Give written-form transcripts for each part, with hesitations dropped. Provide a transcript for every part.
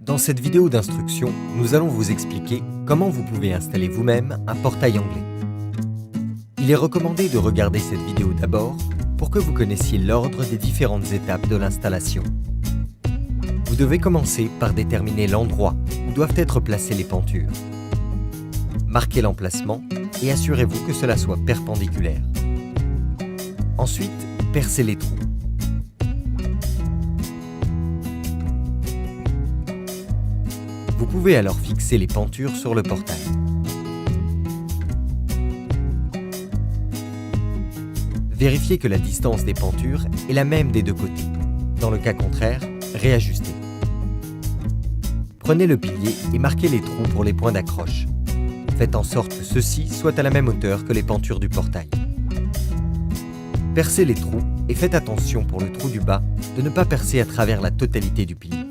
Dans cette vidéo d'instruction, nous allons vous expliquer comment vous pouvez installer vous-même un portail anglais. Il est recommandé de regarder cette vidéo d'abord pour que vous connaissiez l'ordre des différentes étapes de l'installation. Vous devez commencer par déterminer l'endroit où doivent être placées les pentures. Marquez l'emplacement et assurez-vous que cela soit perpendiculaire. Ensuite, percez les trous. Vous pouvez alors fixer les pentures sur le portail. Vérifiez que la distance des pentures est la même des deux côtés. Dans le cas contraire, réajustez. Prenez le pilier et marquez les trous pour les points d'accroche. Faites en sorte que ceux-ci soient à la même hauteur que les pentures du portail. Percez les trous et faites attention pour le trou du bas de ne pas percer à travers la totalité du pilier.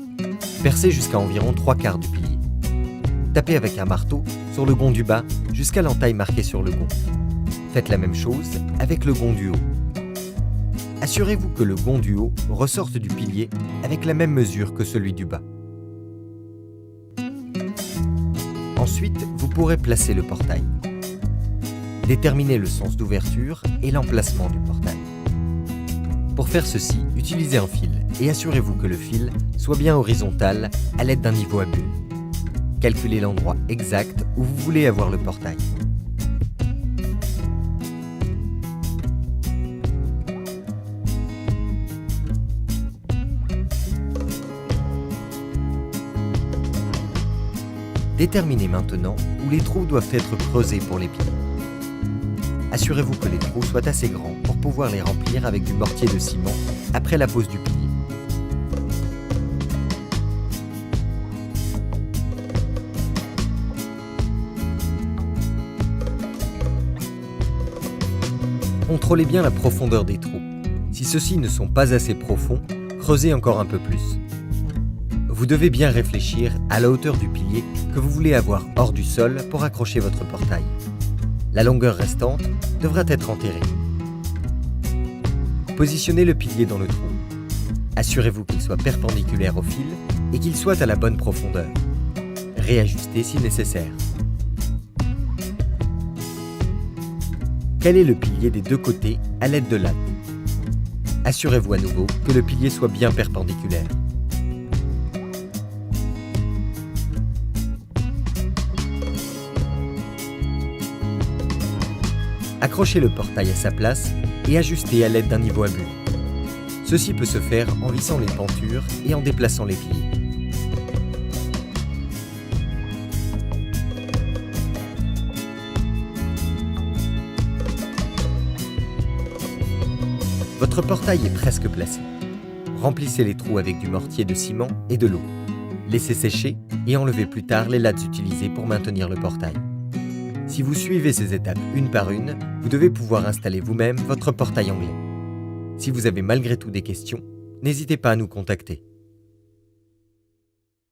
Percez jusqu'à environ 3/4 du pilier. Tapez avec un marteau sur le gond du bas jusqu'à l'entaille marquée sur le gond. Faites la même chose avec le gond du haut. Assurez-vous que le gond du haut ressorte du pilier avec la même mesure que celui du bas. Ensuite, vous pourrez placer le portail. Déterminez le sens d'ouverture et l'emplacement du portail. Pour faire ceci, utilisez un fil et assurez-vous que le fil soit bien horizontal à l'aide d'un niveau à bulles. Calculez l'endroit exact où vous voulez avoir le portail. Déterminez maintenant où les trous doivent être creusés pour les piliers. Assurez-vous que les trous soient assez grands pour pouvoir les remplir avec du mortier de ciment après la pose du pilier. Contrôlez bien la profondeur des trous. Si ceux-ci ne sont pas assez profonds, creusez encore un peu plus. Vous devez bien réfléchir à la hauteur du pilier que vous voulez avoir hors du sol pour accrocher votre portail. La longueur restante devra être enterrée. Positionnez le pilier dans le trou. Assurez-vous qu'il soit perpendiculaire au fil et qu'il soit à la bonne profondeur. Réajustez si nécessaire. Calez le pilier des deux côtés à l'aide de lattes. Assurez-vous à nouveau que le pilier soit bien perpendiculaire. Accrochez le portail à sa place et ajustez à l'aide d'un niveau à bulles. Ceci peut se faire en vissant les pentures et en déplaçant les piliers. Votre portail est presque placé. Remplissez les trous avec du mortier de ciment et de l'eau. Laissez sécher et enlevez plus tard les lattes utilisées pour maintenir le portail. Si vous suivez ces étapes une par une, vous devez pouvoir installer vous-même votre portail anglais. Si vous avez malgré tout des questions, n'hésitez pas à nous contacter.